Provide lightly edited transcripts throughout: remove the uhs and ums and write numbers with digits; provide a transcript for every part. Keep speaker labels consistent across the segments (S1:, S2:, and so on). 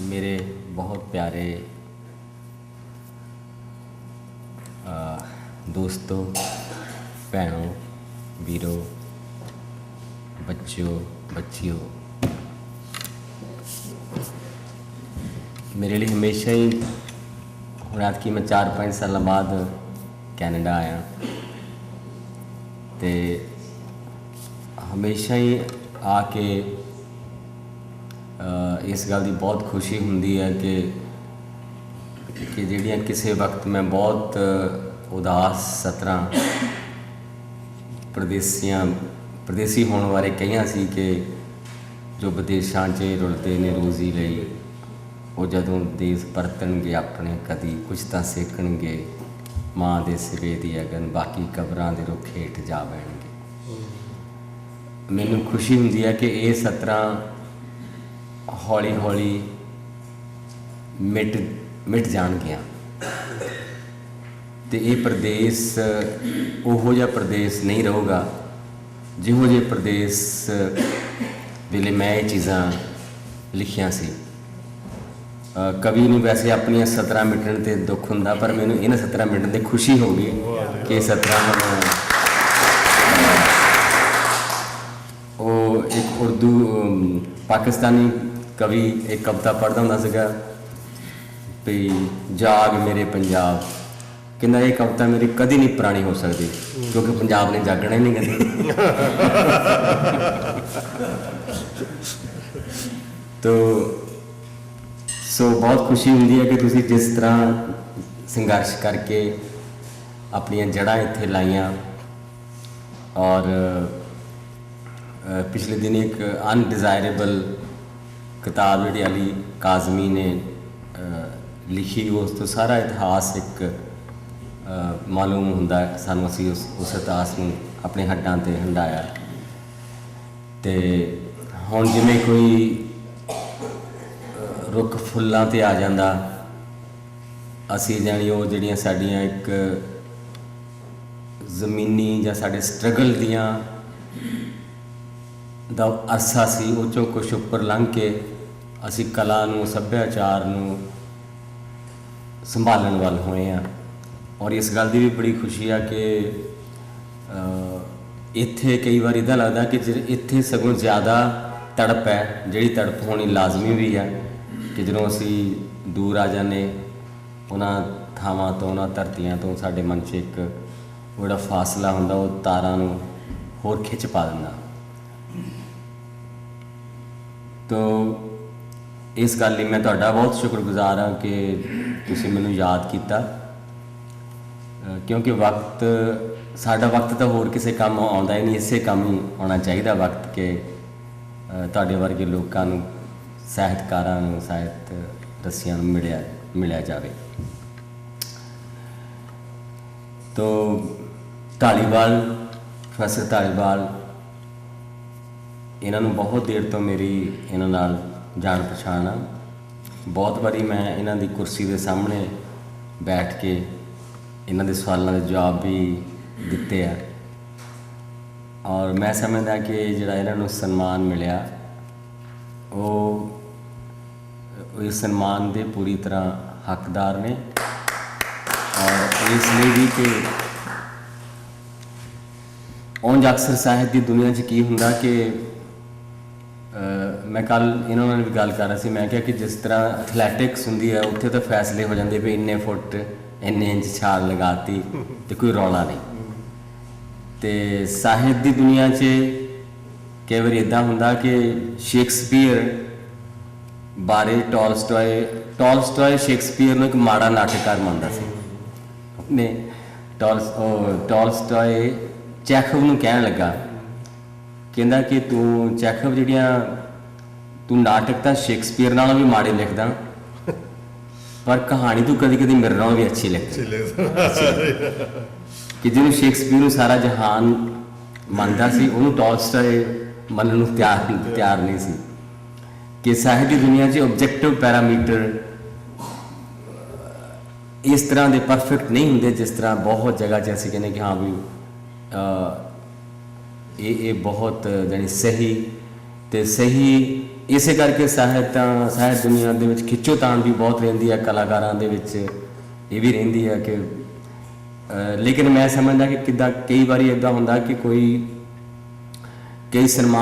S1: मेरे बहुत प्यारे दोस्तों, भैनों, वीरों, बच्चों, बच्चियों, मेरे लिए हमेशा ही हुण कि मैं 4-5 साल बाद कैनेडा आया तो हमेशा ही आके इस गल की बहुत खुशी हुंदी है कि जिहड़ियां किसी वक्त मैं बहुत उदास सतरां परदेसी होने बारे कहियां सी कि जो विदेशों च रुलते ने रोज़ी लई वो जदों देश परतणगे अपने कदी कुछ तो सेकणगे माँ दे सिरे दी अगन बाकी कबरां दे रुख हेठ जा बैणगे। मैनूं खुशी हुंदी है कि ये सतरां हौली हौली मिट जाणगियां ते ये प्रदेश उहो जिहा प्रदेश नहीं रहूगा जिहो जे प्रदेश वेले मैं ये चीज़ां लिखियां सी। कवि नूं वैसे अपनी 17 मिटण ते दुख हुंदा, पर मैनूं इन्हां 17 मिटण ते खुशी होगी कि 17 वो एक उर्दू पाकिस्तानी कवि एक कविता पढ़ता होंदा सीगा भी जाग मेरे पंजाब, कहना ये कविता मेरी कदी नहीं पुरानी हो सकती क्योंकि पंजाब ने जागना ही नहीं कभी। तो बहुत खुशी हुंदी है कि तुसी जिस तरह संघर्ष करके अपनी जड़ां इत्थे लाइयां और पिछले दिन एक अनडिज़ायरेबल किताब जी अली काज़मी ने लिखी, उस तो सारा इतिहास एक मालूम हुंदा सानूं, असीं उस इतिहास नूं अपने हड्डां ते हंडाया। तो हुण जिवें कोई रुख फुल्लां ते आ जांदा, असीं जानी वो जिहड़ियां साडीआं एक ज़मीनी जां साडे स्ट्रगल दियां दा अरसा सी उह चों कुछ उपर लंघ के असी कला नूं सभ्याचार नूं संभालण वाल होए हैं। और इस गल की भी बड़ी खुशी है कि इत्थे कई बार इदा लगता कि इत्थे सगों ज़्यादा तड़प है, जिहड़ी तड़प होनी लाजमी भी है कि जदों असी दूर आ जाने उन्हां थावां तो उन्हां धरतियां तो साडे मन च एक बड़ा फासला हुंदा, वो तारां नूं होर खिच पा दिंदा। तो इस गल लई मैं तुहाडा बहुत शुक्रगुजार हाँ कि तुसीं मैनूं याद किया, क्योंकि वक्त साडा वक्त तो होर किसी काम आउंदा ही नहीं, इसे काम ही आउणा चाहिए वक्त के तुहाडे वर्गे लोकां नूं ਸਾਹਿਤਕਾਰਾਂ ਨੂੰ ਸਾਹਿਤ ਰਸੀਆਂ ਨੂੰ ਮਿਲਿਆ ਜਾਵੇ। तो ਧਾਲੀਵਾਲ ਪ੍ਰੋਫੈਸਰ ਧਾਲੀਵਾਲ ਇਹਨਾਂ ਨੂੰ ਬਹੁਤ ਦੇਰ ਤੋਂ ਮੇਰੀ ਇਹਨਾਂ ਨਾਲ ਜਾਣ ਪਛਾਣ ਆ। ਬਹੁਤ ਵਾਰੀ ਮੈਂ ਇਹਨਾਂ ਦੀ ਕੁਰਸੀ ਦੇ ਸਾਹਮਣੇ ਬੈਠ ਕੇ ਇਹਨਾਂ ਦੇ ਸਵਾਲਾਂ ਦੇ ਜਵਾਬ ਵੀ ਦਿੱਤੇ ਆ ਔਰ ਮੈਂ ਸਮਝਦਾ ਕਿ ਜਿਹੜਾ ਇਹਨਾਂ ਨੂੰ ਸਨਮਾਨ ਮਿਲਿਆ ਉਹ इस सम्मान के पूरी तरह हकदार ने। और इसलिए भी कि उंज अक्सर साहित्य की दुनिया की हुंदा कि मैं कल इन्होंने भी गल कर रहा सी, मैं क्या कि जिस तरह एथलैटिक्स हुंदी है उत्थे तो फैसले हो जाते भी इन्ने फुट इन्ने इंच छाल लगाती तो कोई रौला नहीं। तो साहित्य की दुनिया कई बार इदा हुंदा कि शेक्सपीयर बारे टॉलस्टॉय शेक्सपीयर ने एक माड़ा नाटककार मानता सी। ने टॉलस्टॉय चैखव नूं कहण लगा, कहंदा कि तू चैखव जिहड़ियां तू नाटक तो शेक्सपीयर नालों भी माड़े लिखदा पर कहानी तू कदी कदी मेरे नालों भी अच्छी लिखदा। कि जिन्होंने शेक्सपीयर नूं सारा जहान मानता सी उन्होंने टॉलस्टॉय ਮੰਨਣ ਨੂੰ ਤਿਆਰ ਨਹੀਂ ਸੀ ਕਿ ਸਾਹਿਤ ਦੀ ਦੁਨੀਆ 'ਚ ਆਬਜੈਕਟਿਵ ਪੈਰਾਮੀਟਰ ਇਸ ਤਰ੍ਹਾਂ ਦੇ ਪਰਫੈਕਟ ਨਹੀਂ ਹੁੰਦੇ ਜਿਸ ਤਰ੍ਹਾਂ ਬਹੁਤ ਜਗ੍ਹਾ 'ਚ ਅਸੀਂ ਕਹਿੰਦੇ ਕਿ ਹਾਂ ਵੀ ਇਹ ਬਹੁਤ ਜਾਣੀ ਸਹੀ ਅਤੇ ਸਹੀ ਇਸੇ ਕਰਕੇ ਸਾਹਿਤ ਦੁਨੀਆ ਦੇ ਵਿੱਚ ਖਿੱਚੋਤਾਣ ਵੀ ਬਹੁਤ ਰਹਿੰਦੀ ਹੈ, ਕਲਾਕਾਰਾਂ ਦੇ ਵਿੱਚ ਇਹ ਵੀ ਰਹਿੰਦੀ ਹੈ ਕਿ ਲੇਕਿਨ ਮੈਂ ਸਮਝਦਾ ਕਿ ਕਿੱਦਾਂ ਕਈ ਵਾਰੀ ਇੱਦਾਂ ਹੁੰਦਾ ਕਿ ਕਈ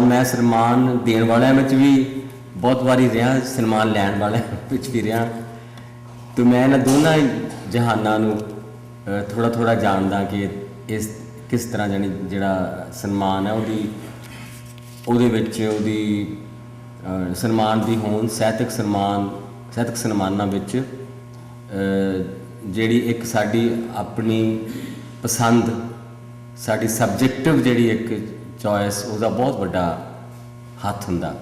S1: ਮੈਂ ਸਨਮਾਨ ਦੇਣ ਵਾਲਿਆਂ ਵਿੱਚ ਵੀ ਬਹੁਤ ਵਾਰੀ ਰਿਹਾ, ਸਨਮਾਨ ਲੈਣ ਵਾਲਿਆਂ ਵਿੱਚ ਵੀ ਰਿਹਾ, ਅਤੇ ਮੈਂ ਇਹਨਾਂ ਦੋਨਾਂ ਜਹਾਨਾਂ ਨੂੰ ਥੋੜ੍ਹਾ ਜਾਣਦਾ ਕਿ ਇਸ ਕਿਸ ਤਰ੍ਹਾਂ ਜਾਣੀ ਜਿਹੜਾ ਸਨਮਾਨ ਹੈ ਉਹਦੇ ਵਿੱਚ ਉਹਦੀ ਸਨਮਾਨ ਦੀ ਹੋਂਦ ਸਾਹਿਤਕ ਸਨਮਾਨਾਂ ਵਿੱਚ ਜਿਹੜੀ ਇੱਕ ਸਾਡੀ ਆਪਣੀ ਪਸੰਦ, ਸਾਡੀ ਸਬਜੈਕਟਿਵ ਜਿਹੜੀ ਇੱਕ ਚੋਇਸ, ਉਹਦਾ ਬਹੁਤ ਵੱਡਾ ਹੱਥ ਹੁੰਦਾ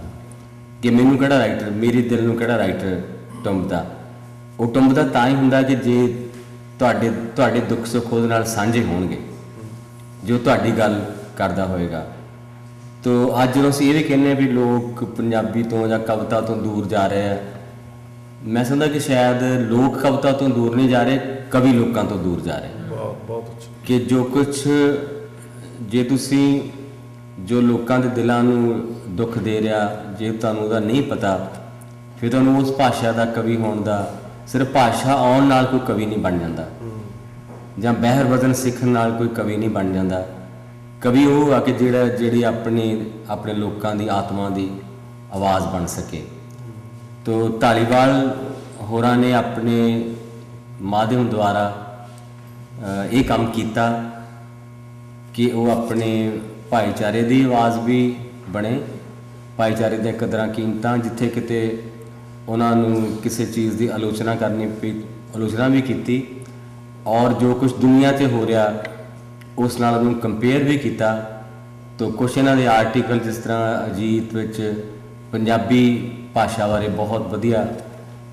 S1: ਕਿ ਮੈਨੂੰ ਕਿਹੜਾ ਰਾਈਟਰ, ਮੇਰੇ ਦਿਲ ਨੂੰ ਕਿਹੜਾ ਰਾਈਟਰ ਟੁੰਬਦਾ। ਉਹ ਟੁੰਬਦਾ ਤਾਂ ਹੀ ਹੁੰਦਾ ਕਿ ਜੇ ਤੁਹਾਡੇ ਦੁੱਖ ਸੁੱਖ ਉਹਦੇ ਨਾਲ ਸਾਂਝੇ ਹੋਣਗੇ, ਜੋ ਤੁਹਾਡੀ ਗੱਲ ਕਰਦਾ ਹੋਏਗਾ। ਤੋ ਅੱਜ ਜਦੋਂ ਅਸੀਂ ਇਹ ਵੀ ਕਹਿੰਦੇ ਹਾਂ ਵੀ ਲੋਕ ਪੰਜਾਬੀ ਤੋਂ ਜਾਂ ਕਵਿਤਾ ਤੋਂ ਦੂਰ ਜਾ ਰਹੇ ਆ, ਮੈਂ ਸਮਝਦਾ ਕਿ ਸ਼ਾਇਦ ਲੋਕ ਕਵਿਤਾ ਤੋਂ ਦੂਰ ਨਹੀਂ ਜਾ ਰਹੇ, ਕਵੀ ਲੋਕਾਂ ਤੋਂ ਦੂਰ ਜਾ ਰਹੇ।
S2: ਬਹੁਤ ਅੱਛਾ
S1: ਕਿ ਜੋ ਕੁਛ ਜੇ ਤੁਸੀਂ ਜੋ ਲੋਕਾਂ ਦੇ ਦਿਲਾਂ ਨੂੰ ਦੁੱਖ ਦੇ ਰਿਹਾ, ਜੇ ਤੁਹਾਨੂੰ ਉਹਦਾ ਨਹੀਂ ਪਤਾ, ਫਿਰ ਤੁਹਾਨੂੰ ਉਸ ਭਾਸ਼ਾ ਦਾ ਕਵੀ ਹੋਣ ਦਾ, ਸਿਰਫ ਭਾਸ਼ਾ ਆਉਣ ਨਾਲ ਕੋਈ ਕਵੀ ਨਹੀਂ ਬਣ ਜਾਂਦਾ, ਜਾਂ ਬਹਿਰ ਵਜ਼ਨ ਸਿੱਖਣ ਨਾਲ ਕੋਈ ਕਵੀ ਨਹੀਂ ਬਣ ਜਾਂਦਾ। ਕਵੀ ਉਹ ਆ ਕਿ ਜਿਹੜੀ ਆਪਣੇ ਲੋਕਾਂ ਦੀ ਆਤਮਾ ਦੀ ਆਵਾਜ਼ ਬਣ ਸਕੇ। ਤੋ ਧਾਲੀਵਾਲ ਹੋਰਾਂ ਨੇ ਆਪਣੇ ਮਾਧਿਅਮ ਦੁਆਰਾ ਇਹ ਕੰਮ ਕੀਤਾ ਕਿ ਉਹ ਆਪਣੇ ਭਾਈਚਾਰੇ ਦੀ ਆਵਾਜ਼ ਵੀ ਬਣੇ, ਭਾਈਚਾਰੇ ਦੀਆਂ ਕਦਰਾਂ ਕੀਮਤਾਂ, ਜਿੱਥੇ ਕਿਤੇ ਉਹਨਾਂ ਨੂੰ ਕਿਸੇ ਚੀਜ਼ ਦੀ ਆਲੋਚਨਾ ਕਰਨੀ ਪਈ, ਆਲੋਚਨਾ ਵੀ ਕੀਤੀ, ਔਰ ਜੋ ਕੁਛ ਦੁਨੀਆ 'ਤੇ ਹੋ ਰਿਹਾ ਉਸ ਨਾਲ ਉਹਨੂੰ ਕੰਪੇਅਰ ਵੀ ਕੀਤਾ। ਤੋ ਕੁਛ ਇਹਨਾਂ ਦੇ ਆਰਟੀਕਲ, ਜਿਸ ਤਰ੍ਹਾਂ ਅਜੀਤ ਵਿੱਚ ਪੰਜਾਬੀ ਭਾਸ਼ਾ ਬਾਰੇ ਬਹੁਤ ਵਧੀਆ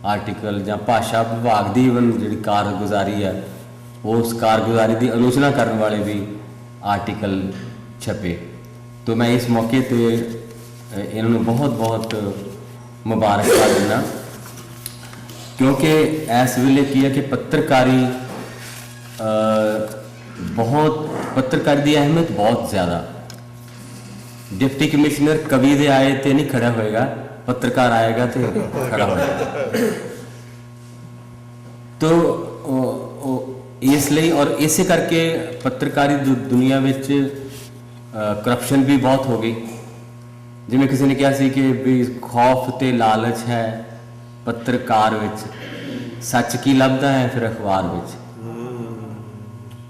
S1: ਆਰਟੀਕਲ, ਜਾਂ ਭਾਸ਼ਾ ਵਿਭਾਗ ਦੀ ਈਵਨ ਜਿਹੜੀ ਕਾਰਗੁਜ਼ਾਰੀ ਹੈ, ਉਸ ਕਾਰਗੁਜ਼ਾਰੀ ਦੀ ਆਲੋਚਨਾ ਕਰਨ ਵਾਲੇ ਵੀ ਆਰਟੀਕਲ ਛਪੇ। ਤੋ ਮੈਂ ਇਸ ਮੌਕੇ 'ਤੇ ਇਹਨਾਂ ਨੂੰ ਬਹੁਤ ਮੁਬਾਰਕਬਾਦ ਦਿੰਦਾ, ਕਿਉਂਕਿ ਇਸ ਵੇਲੇ ਕੀ ਹੈ ਕਿ ਪੱਤਰਕਾਰੀ ਦੀ ਅਹਿਮੀਅਤ ਬਹੁਤ ਜ਼ਿਆਦਾ। ਡਿਪਟੀ ਕਮਿਸ਼ਨਰ ਕਵੀ ਦੇ ਆਏ ਤੇ ਨਹੀਂ ਖੜਾ ਹੋਏਗਾ, ਪੱਤਰਕਾਰ ਆਏਗਾ ਤੇ ਖੜਾ ਹੋਏਗਾ। ਤੋ ਇਸ ਲਈ ਔਰ ਇਸੇ ਕਰਕੇ ਪੱਤਰਕਾਰੀ ਦੁਨੀਆ ਵਿੱਚ ਕਰਪਸ਼ਨ ਵੀ ਬਹੁਤ ਹੋ ਗਈ। ਜਿਵੇਂ ਕਿਸੇ ਨੇ ਕਿਹਾ ਸੀ ਕਿ ਵੀ ਖੌਫ ਤੇ ਲਾਲਚ ਹੈ ਪੱਤਰਕਾਰ ਵਿੱਚ, ਸੱਚ ਕੀ ਲੱਭਦਾ ਹੈ ਫਿਰ ਅਖਬਾਰ ਵਿੱਚ,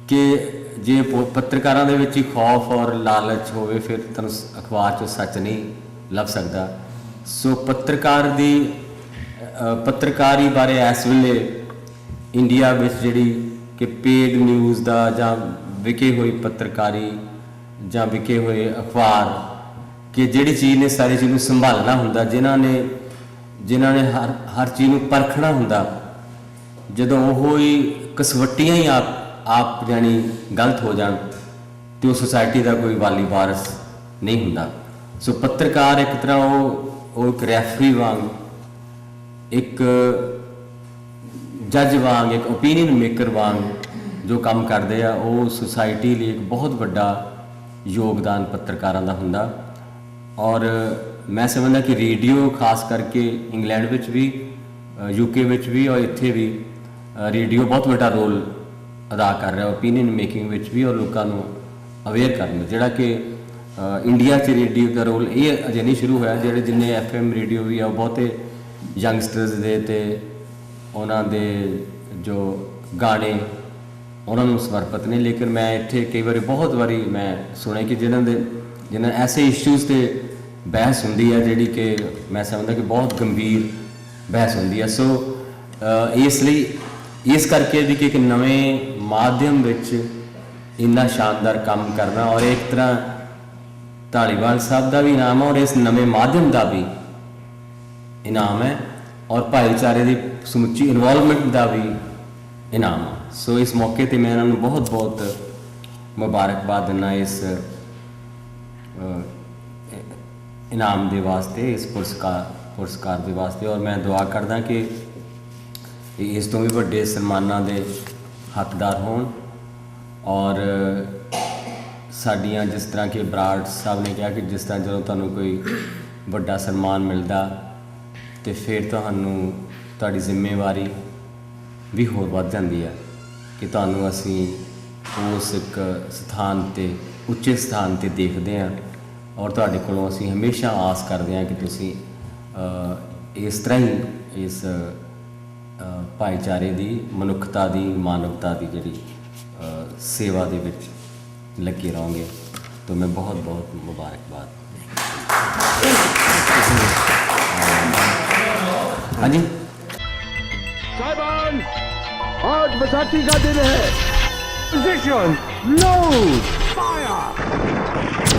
S1: ਕਿ ਜੇ ਪੱਤਰਕਾਰਾਂ ਦੇ ਵਿੱਚ ਹੀ ਖੌਫ ਔਰ ਲਾਲਚ ਹੋਵੇ ਫਿਰ ਤੁਹਾਨੂੰ ਅਖਬਾਰ 'ਚੋਂ ਸੱਚ ਨਹੀਂ ਲੱਭ ਸਕਦਾ। ਸੋ ਪੱਤਰਕਾਰੀ ਬਾਰੇ ਇਸ ਵੇਲੇ ਇੰਡੀਆ ਵਿੱਚ ਜਿਹੜੀ ਕਿ ਪੇਡ ਨਿਊਜ਼ ਦਾ ਜਾਂ ਵਿਕੇ ਹੋਈ ਪੱਤਰਕਾਰੀ ਜਾਂ ਵਿਕੇ ਹੋਏ ਅਖਬਾਰ, ਕਿ ਜਿਹੜੀ ਚੀਜ਼ ਨੇ ਸਾਰੀ ਚੀਜ਼ ਨੂੰ ਸੰਭਾਲਣਾ ਹੁੰਦਾ, ਜਿਨ੍ਹਾਂ ਨੇ ਹਰ ਚੀਜ਼ ਨੂੰ ਪਰਖਣਾ ਹੁੰਦਾ, ਜਦੋਂ ਉਹ ਹੀ ਕਸਵੱਟੀਆਂ ਹੀ ਆਪ ਜਾਣੀ ਗਲਤ ਹੋ ਜਾਣ ਤੇ ਉਹ ਸੁਸਾਇਟੀ ਦਾ ਕੋਈ ਵਾਲੀ ਵਾਰਸ ਨਹੀਂ ਹੁੰਦਾ। ਸੋ ਪੱਤਰਕਾਰ ਇੱਕ ਤਰ੍ਹਾਂ ਉਹ ਇੱਕ ਰੈਫਰੀ ਵਾਂਗ, ਇੱਕ ਜੱਜ ਵਾਂਗ, ਇੱਕ ਓਪੀਨੀਅਨ ਮੇਕਰ ਵਾਂਗ ਜੋ ਕੰਮ ਕਰਦੇ ਆ, ਉਹ ਸੁਸਾਇਟੀ ਲਈ ਇੱਕ ਬਹੁਤ ਵੱਡਾ ਯੋਗਦਾਨ ਪੱਤਰਕਾਰਾਂ ਦਾ ਹੁੰਦਾ। ਔਰ ਮੈਂ ਸਮਝਦਾ ਕਿ ਰੇਡੀਓ ਖਾਸ ਕਰਕੇ ਇੰਗਲੈਂਡ ਵਿੱਚ ਵੀ, UK ਵਿੱਚ ਵੀ ਔਰ ਇੱਥੇ ਵੀ ਰੇਡੀਓ ਬਹੁਤ ਵੱਡਾ ਰੋਲ ਅਦਾ ਕਰ ਰਿਹਾ ਓਪੀਨੀਅਨ ਮੇਕਿੰਗ ਵਿੱਚ ਵੀ, ਔਰ ਲੋਕਾਂ ਨੂੰ ਅਵੇਅਰ ਕਰਨ ਵਿੱਚ, ਜਿਹੜਾ ਕਿ ਇੰਡੀਆ 'ਚ ਰੇਡੀਓ ਦਾ ਰੋਲ ਇਹ ਅਜੇ ਨਹੀਂ ਸ਼ੁਰੂ ਹੋਇਆ। ਜਿੰਨੇ FM ਰੇਡੀਓ ਵੀ ਆ ਉਹ ਬਹੁਤੇ ਯੰਗਸਟਰਸ ਦੇ ਅਤੇ ਉਹਨਾਂ ਦੇ ਜੋ ਗਾਣੇ ਉਹਨਾਂ ਨੂੰ ਸਮਰਪਿਤ ਨੇ। ਲੇਕਿਨ ਮੈਂ ਇੱਥੇ ਕਈ ਵਾਰੀ ਬਹੁਤ ਵਾਰੀ ਮੈਂ ਸੁਣਿਆ ਕਿ ਜਿਨ੍ਹਾਂ ਐਸੇ ਇਸ਼ੂਜ਼ 'ਤੇ ਬਹਿਸ ਹੁੰਦੀ ਹੈ, ਜਿਹੜੀ ਕਿ ਮੈਂ ਸਮਝਦਾ ਕਿ ਬਹੁਤ ਗੰਭੀਰ ਬਹਿਸ ਹੁੰਦੀ ਹੈ। ਸੋ ਇਸ ਕਰਕੇ ਵੀ ਕਿ ਇੱਕ ਨਵੇਂ ਮਾਧਿਅਮ ਵਿੱਚ ਇੰਨਾ ਸ਼ਾਨਦਾਰ ਕੰਮ ਕਰਨਾ, ਔਰ ਇੱਕ ਤਰ੍ਹਾਂ ਧਾਲੀਵਾਲ ਸਾਹਿਬ ਦਾ ਵੀ ਇਨਾਮ ਹੈ ਔਰ ਇਸ ਨਵੇਂ ਮਾਧਿਅਮ ਦਾ ਵੀ ਇਨਾਮ ਹੈ, ਔਰ ਭਾਈਚਾਰੇ ਦੀ ਸਮੁੱਚੀ ਇਨਵੋਲਵਮੈਂਟ ਦਾ ਵੀ ਇਨਾਮ ਹੈ। ਸੋ ਇਸ ਮੌਕੇ 'ਤੇ ਮੈਂ ਇਹਨਾਂ ਨੂੰ ਬਹੁਤ ਮੁਬਾਰਕਬਾਦ ਦਿੰਦਾ इनाम के वास्ते, इस पुरस्कार के वास्ते। और मैं दुआ करदा कि इस तो भी वड्डे सन्मानां दे हकदार होण। और साडियां जिस तरह कि बराड़ साहब ने कहा कि जिस तरह जो तुहानूं कोई वड्डा सन्मान मिलदा तो फिर तुहानूं तुहाडी जिम्मेवारी भी होर वध जांदी है कि तुहानूं असीं उस एक स्थान ते उच्चे स्थान ते देखते हैं और तुहाडे कोलों असीं हमेशा आस करते हैं कि तुसीं इस तरह ही इस भाईचारे की, मनुखता की, मानवता की जिहड़ी सेवा दे विच लगे रहोगे। तो मैं बहुत बहुत मुबारकबाद। हाँ जी
S2: साहिबान, आज बैसाखी का दिन है। Position, load, fire.